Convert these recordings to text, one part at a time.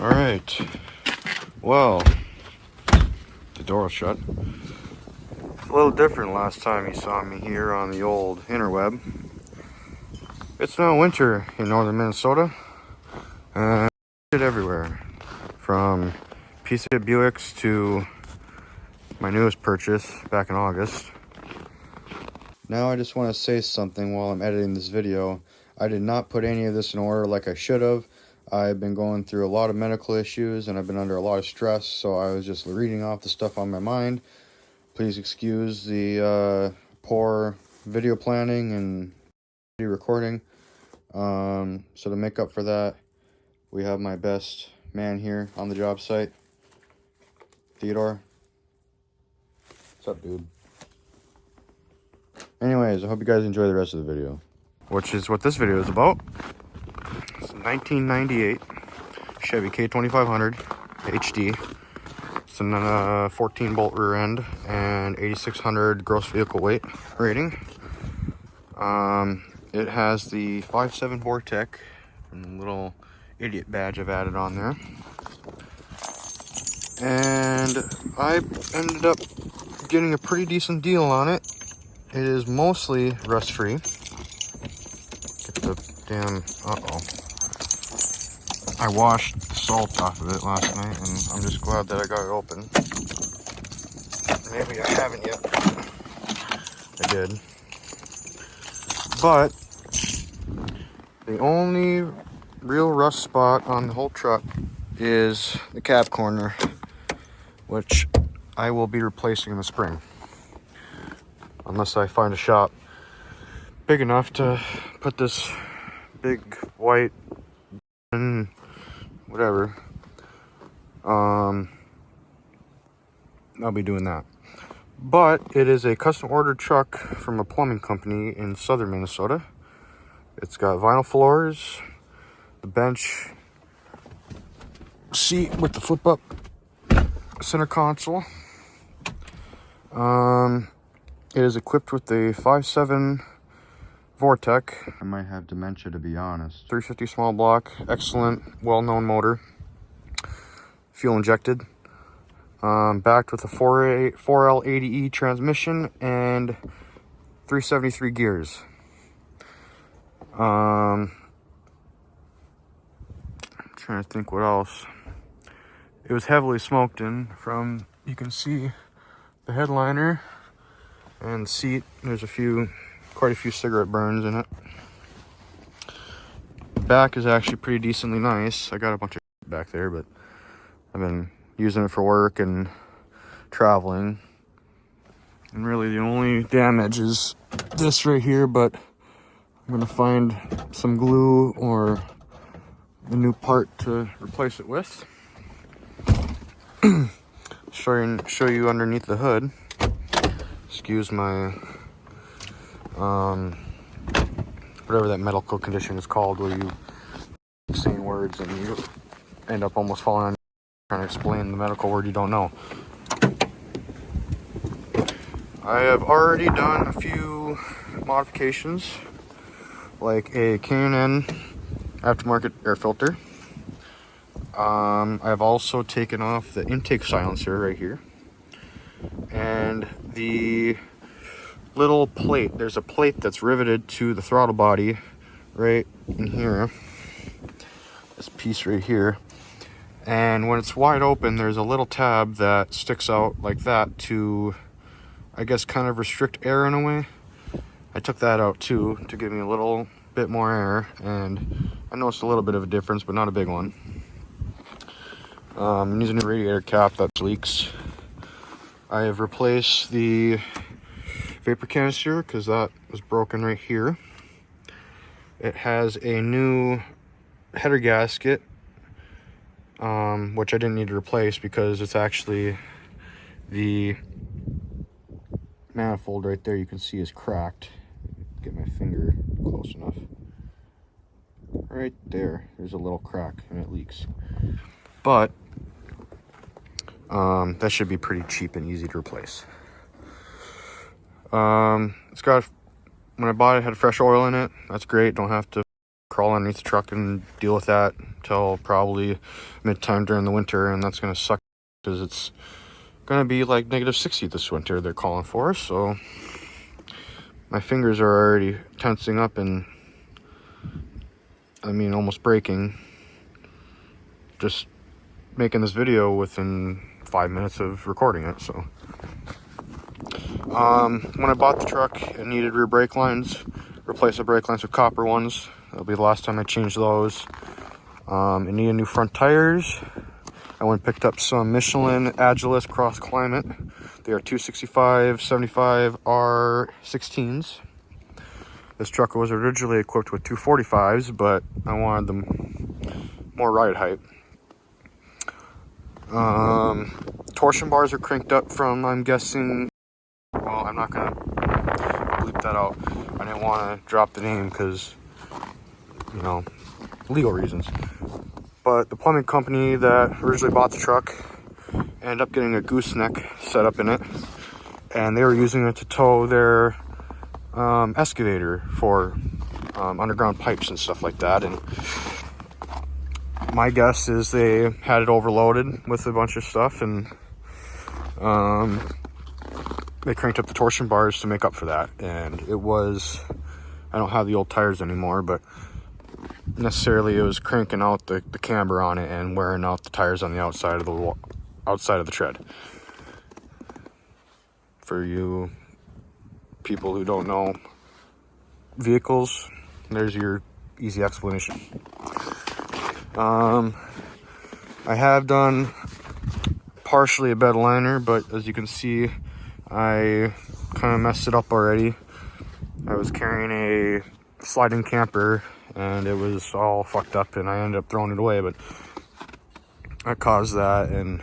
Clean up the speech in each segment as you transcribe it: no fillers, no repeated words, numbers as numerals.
Alright, well, the door was shut. It's a little different last time you saw me here on the old interweb. It's now winter in northern Minnesota, and it's everywhere. From piece of Buicks to my newest purchase back in August. Now I just want to say something while I'm editing this video. I did not put any of this in order like I should have. I've been going through a lot of medical issues and I've been under a lot of stress, so I was just reading off the stuff on my mind. Please excuse the poor video planning and video recording. So to make up for that, we have my best man here on the job site, Theodore. What's up, dude? Anyways, I hope you guys enjoy the rest of the video, which is what this video is about. It's a 1998 Chevy K2500 HD. It's a 14 bolt rear end and 8,600 gross vehicle weight rating. It has the 5.7 Vortec and the little idiot badge I've added on there. And I ended up getting a pretty decent deal on it. It is mostly rust-free. Get the damn... I washed the salt off of it last night, and I'm just glad that I got it open. Maybe I haven't yet. I did. But the only real rust spot on the whole truck is the cab corner, which I will be replacing in the spring. Unless I find a shop big enough to put this big white and whatever. I'll be doing that. But it is a custom ordered truck from a plumbing company in southern Minnesota. It's got vinyl floors, the bench seat with the flip up center console. It is equipped with the 5.7 Vortec. I might have dementia, to be honest. 350 small block, excellent, well-known motor. Fuel injected. Backed with a 4L80E transmission and 373 gears. I'm trying to think what else. It was heavily smoked in from, you can see the headliner and seat. There's quite a few cigarette burns in it. The back is actually pretty decently nice. I got a bunch of back there, but I've been using it for work and traveling. And really the only damage is this right here, but I'm gonna find some glue or a new part to replace it with. Show you underneath the hood. Excuse my whatever that medical condition is called, where you saying words and you end up almost falling on trying to explain the medical word you don't know. I have already done a few modifications, like a K&N aftermarket air filter. I've also taken off the intake silencer right here, and the little plate. There's a plate that's riveted to the throttle body right in here, this piece right here, and when it's wide open there's a little tab that sticks out like that to, I guess, kind of restrict air in a way. I took that out too to give me a little bit more air, and I noticed a little bit of a difference, but not a big one. I'm using a radiator cap that leaks. I have replaced the vapor canister because that was broken right here. It has a new header gasket, which I didn't need to replace because it's actually the manifold right there, you can see, is cracked. Get my finger close enough. Right there, there's a little crack and it leaks. But that should be pretty cheap and easy to replace. It's got, when I bought it, it had fresh oil in it. That's great. Don't have to crawl underneath the truck and deal with that till probably mid-time during the winter, and that's going to suck because it's going to be like -60 this winter they're calling for. So my fingers are already tensing up and almost breaking just making this video within 5 minutes of recording it. So when I bought the truck, it needed rear brake lines. Replace the brake lines with copper ones. That'll be the last time I change those. It needed new front tires. I went and picked up some Michelin Agilis Cross Climate. They are 265/75 R16s. This truck was originally equipped with 245s, but I wanted them more ride height. Torsion bars are cranked up from, I'm guessing, well, I'm not gonna bleep that out. I didn't want to drop the name because, legal reasons. But the plumbing company that originally bought the truck ended up getting a gooseneck set up in it, and they were using it to tow their excavator for underground pipes and stuff like that. And my guess is they had it overloaded with a bunch of stuff, and they cranked up the torsion bars to make up for that. And it was, I don't have the old tires anymore, but necessarily it was cranking out the camber on it and wearing out the tires on the outside of the tread. For you people who don't know vehicles, there's your easy explanation. I have done partially a bed liner, but as you can see, I kind of messed it up already. I was carrying a sliding camper and it was all fucked up, and I ended up throwing it away, but I caused that and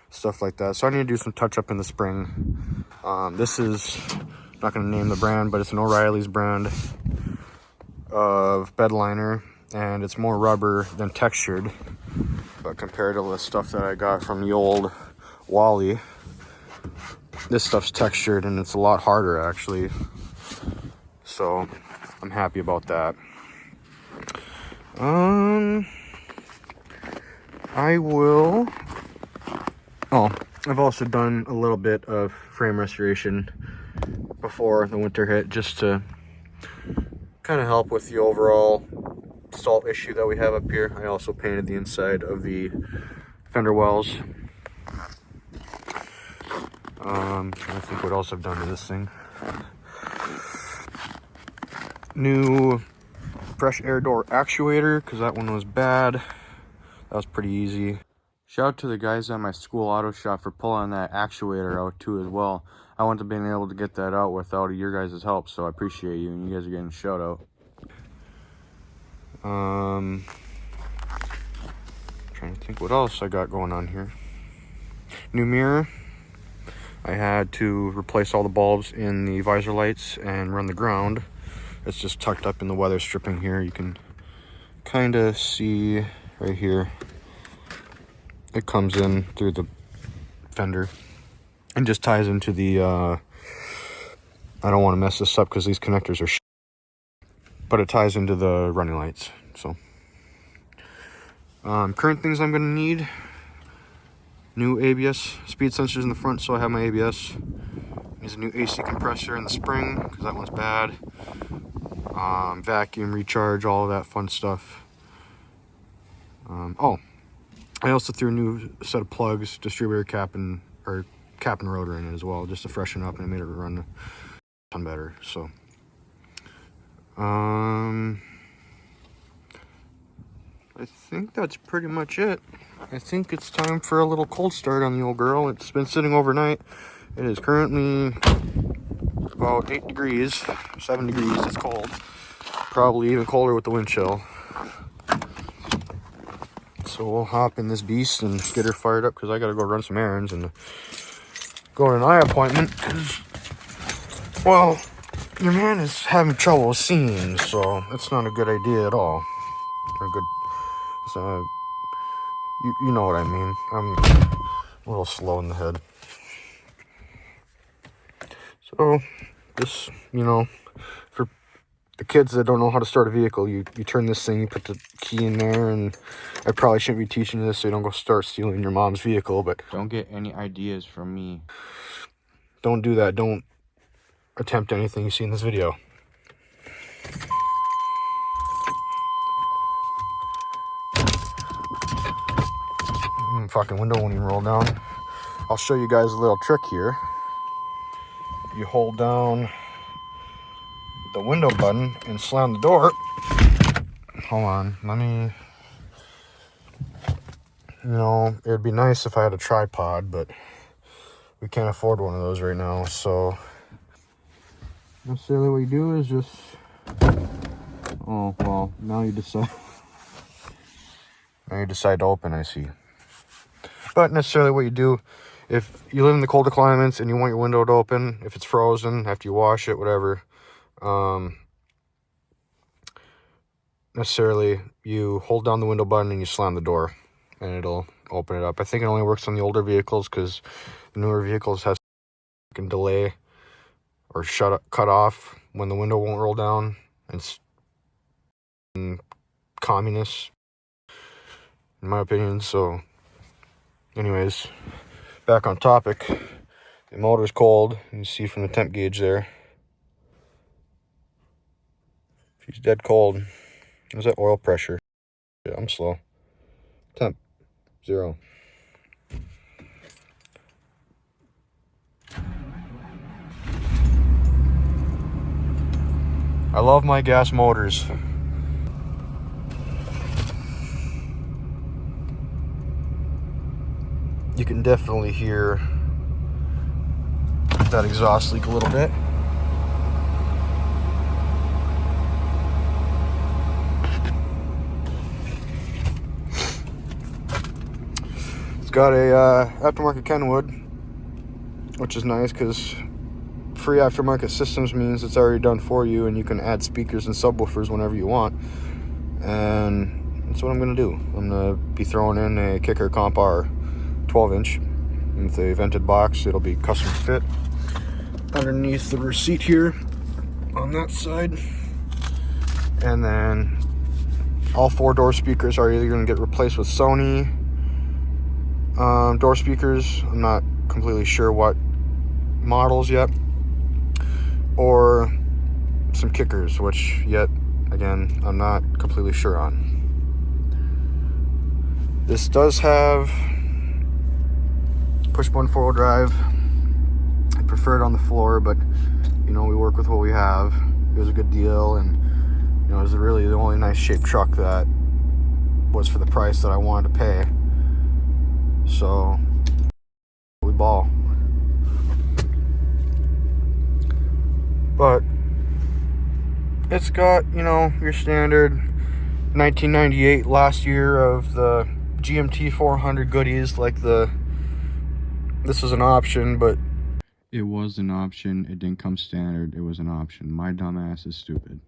stuff like that. So I need to do some touch up in the spring. This is, I'm not going to name the brand, but it's an O'Reilly's brand of bed liner, and it's more rubber than textured. But compared to the stuff that I got from the old Wally, this stuff's textured and it's a lot harder actually. So I'm happy about that. I've also done a little bit of frame restoration before the winter hit, just to kind of help with the overall salt issue that we have up here. I also painted the inside of the fender wells. Trying to think what else I've done to this thing. New fresh air door actuator, because that one was bad. That was pretty easy. Shout out to the guys at my school auto shop for pulling that actuator out too as well. I wouldn't have been able to get that out without your guys' help, so I appreciate you, and you guys are getting a shout out. Trying to think what else I got going on here. New mirror. I had to replace all the bulbs in the visor lights and run the ground. It's just tucked up in the weather stripping here. You can kind of see right here. It comes in through the fender and just ties into the, I don't want to mess this up because these connectors are but it ties into the running lights. So current things I'm going to need: new ABS speed sensors in the front, so I have my ABS. Needs a new AC compressor in the spring because that one's bad. Vacuum, recharge, all of that fun stuff. I also threw a new set of plugs, distributor cap and rotor in it as well, just to freshen up, and it made it run a ton better. So I think that's pretty much it. I think it's time for a little cold start on the old girl. It's been sitting overnight. It is currently about 8 degrees, 7 degrees. It's cold. Probably even colder with the wind chill. So we'll hop in this beast and get her fired up, because I gotta go run some errands and go to an eye appointment. Well, your man is having trouble seeing, so that's not a good idea at all. Or good. So, you know what I mean. I'm a little slow in the head. So, this, for the kids that don't know how to start a vehicle, you turn this thing, you put the key in there, and I probably shouldn't be teaching you this so you don't go start stealing your mom's vehicle, but Don't get any ideas from me. don't do that. Don't attempt anything you see in this video. Fucking window won't even roll down. I'll show you guys a little trick here. You hold down the window button and slam the door. Hold on, let me... You know, it would be nice if I had a tripod, but we can't afford one of those right now, so... Necessarily what you do is just... Oh, well, now you decide... Now you decide to open, I see. But necessarily what you do, if you live in the colder climates and you want your window to open, if it's frozen, after you wash it, whatever, necessarily you hold down the window button and you slam the door, and it'll open it up. I think it only works on the older vehicles, because the newer vehicles has can delay or cut off when the window won't roll down. It's communist, in my opinion. So anyways, back on topic. The motor's cold. You can see from the temp gauge there. She's dead cold. There's that oil pressure. Yeah, I'm slow. Temp 0. I love my gas motors. You can definitely hear that exhaust leak a little bit. It's got a aftermarket Kenwood, which is nice because free aftermarket systems means it's already done for you, and you can add speakers and subwoofers whenever you want. And that's what I'm going to do. I'm going to be throwing in a Kicker Comp R 12-inch with a vented box. It'll be custom fit underneath the receipt here on that side. And then all 4 door speakers are either going to get replaced with Sony door speakers. I'm not completely sure what models yet, or some kickers, which yet again I'm not completely sure on. This does have push-button 4-wheel drive. I prefer it on the floor, but you know, we work with what we have. It was a good deal, and you know, it was really the only nice shaped truck that was for the price that I wanted to pay. So we ball. But it's got, you know, your standard 1998 last year of the GMT 400 goodies, like this was an option, but It was an option. It didn't come standard. It was an option. My dumbass is stupid.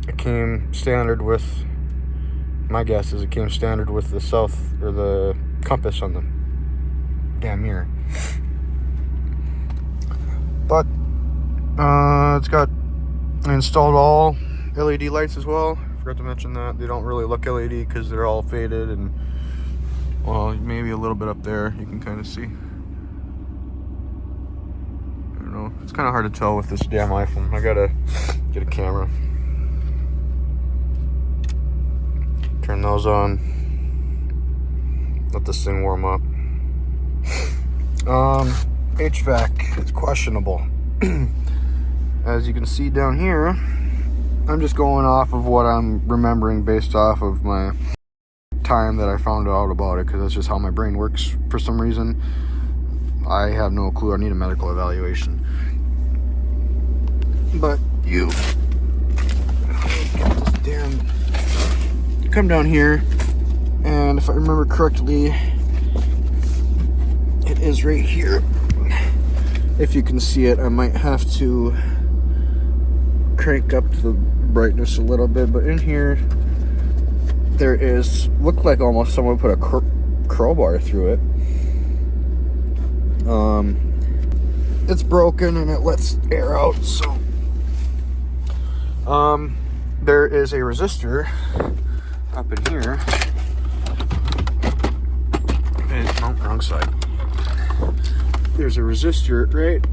it came standard with, my guess is it came standard with the south, or the compass on the damn mirror. But it's got installed all LED lights as well. Forgot to mention that. They don't really look LED because they're all faded, and well, maybe a little bit up there you can kind of see. I don't know. It's kind of hard to tell with this damn iPhone. I gotta get a camera. Turn those on. Let this thing warm up. HVAC is questionable. As you can see down here, I'm just going off of what I'm remembering based off of my time that I found out about it, because that's just how my brain works for some reason. I have no clue. I need a medical evaluation. But you get this damn... You come down here, and if I remember correctly, it is right here. If you can see it, I might have to crank up the brightness a little bit, but in here there is, looked like almost someone put a crowbar through it. It's broken and it lets air out, so There is a resistor up in here. And, no, wrong side. There's a resistor right.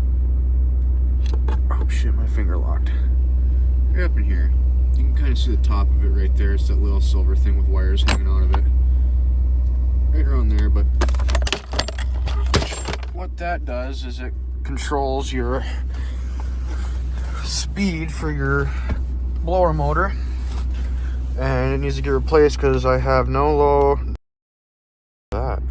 Oh shit, my finger locked. Right up in here. You can kind of see the top of it right there. It's that little silver thing with wires hanging out of it. Right around there, but what that does is it controls your speed for your blower motor, and it needs to get replaced because I have no low. That.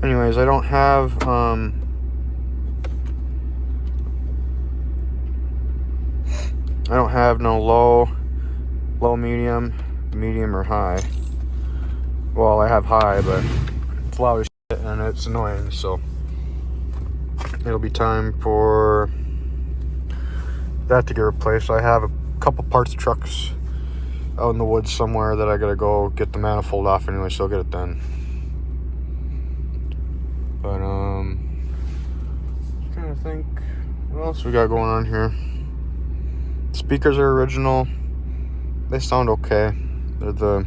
Anyways, I don't have no low, medium or high. Well, I have high, but it's loud as shit and it's annoying, so it'll be time for that to get replaced. I have a couple parts trucks out in the woods somewhere that I gotta go get the manifold off anyway, so I'll get it done. But trying to think what else we got going on here. Speakers are original. They sound okay. They're the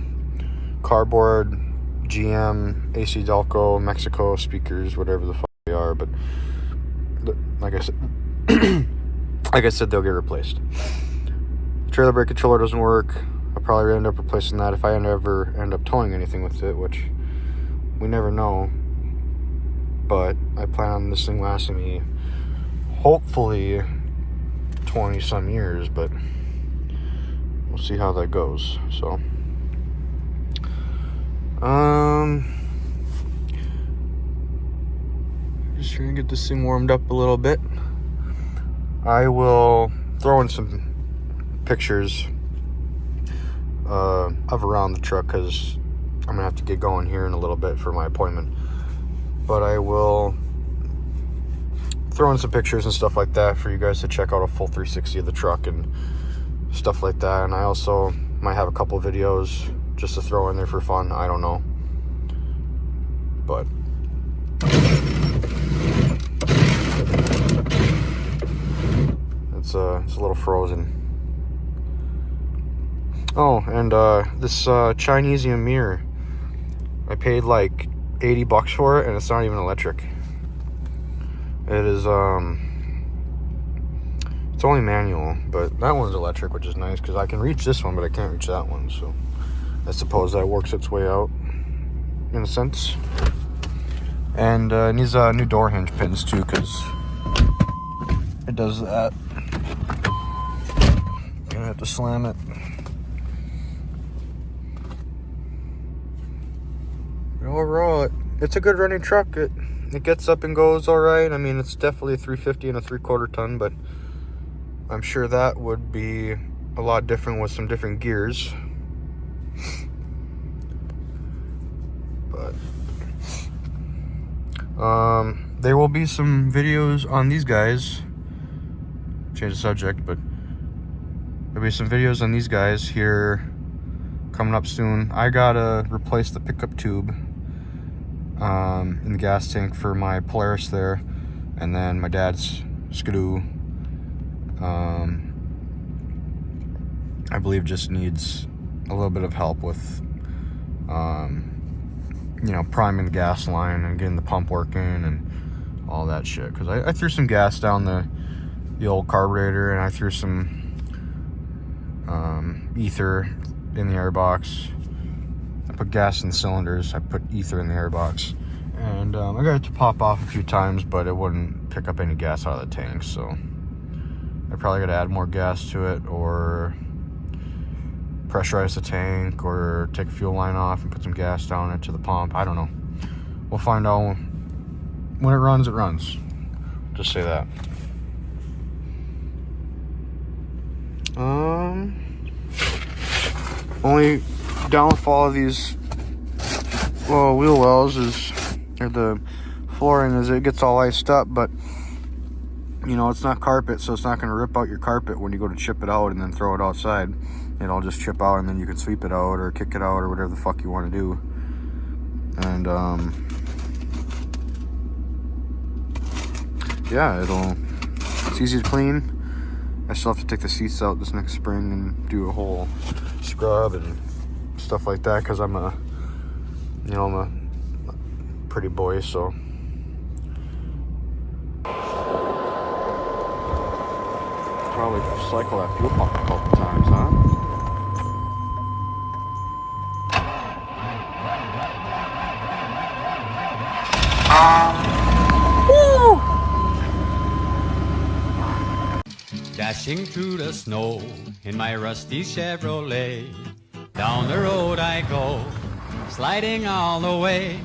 cardboard GM AC Delco Mexico speakers, whatever the fuck they are. But like I said, they'll get replaced. Trailer brake controller doesn't work. I'll probably end up replacing that if I ever end up towing anything with it, which we never know. But I plan on this thing lasting me hopefully 20 some years, but we'll see how that goes. So just trying to get this thing warmed up a little bit. I will throw in some pictures of around the truck because I'm gonna have to get going here in a little bit for my appointment. But I will throw in some pictures and stuff like that for you guys to check out a full 360 of the truck and stuff like that. And I also might have a couple videos just to throw in there for fun. I don't know. But it's a little frozen. Oh, and this Chinesium mirror, I paid like $80 for it, and it's not even electric. It is it's only manual, but that one's electric, which is nice because I can reach this one, but I can't reach that one. So I suppose that works its way out in a sense. And it needs new door hinge pins too, because it does that. Gonna have to slam it. But overall, it's a good running truck. It gets up and goes all right. I mean, it's definitely a 350 and a 3/4 ton, but I'm sure that would be a lot different with some different gears. But there will be some videos on these guys. Change the subject, but there'll be some videos on these guys here coming up soon. I gotta replace the pickup tube in the gas tank for my Polaris there, and then my dad's Skidoo I believe just needs a little bit of help with priming the gas line and getting the pump working and all that shit, because I threw some gas down the old carburetor, and I threw some ether in the airbox. I put gas in the cylinders, I put ether in the airbox, and I got it to pop off a few times, but it wouldn't pick up any gas out of the tank, so I probably got to add more gas to it, or pressurize the tank, or take a fuel line off and put some gas down into the pump. I don't know. We'll find out. When it runs, it runs. Just say that. Only downfall of these wheel wells or the flooring is it gets all iced up, but it's not carpet, so it's not going to rip out your carpet when you go to chip it out and then throw it outside. It'll just chip out, and then you can sweep it out or kick it out or whatever the fuck you want to do. And yeah, it's easy to clean. I still have to take the seats out this next spring and do a whole scrub and stuff like that, because I'm a pretty boy, so. Probably cycle that fuel pump a couple times, huh? Dashing through the snow in my rusty Chevrolet. Down the road I go, sliding all the way.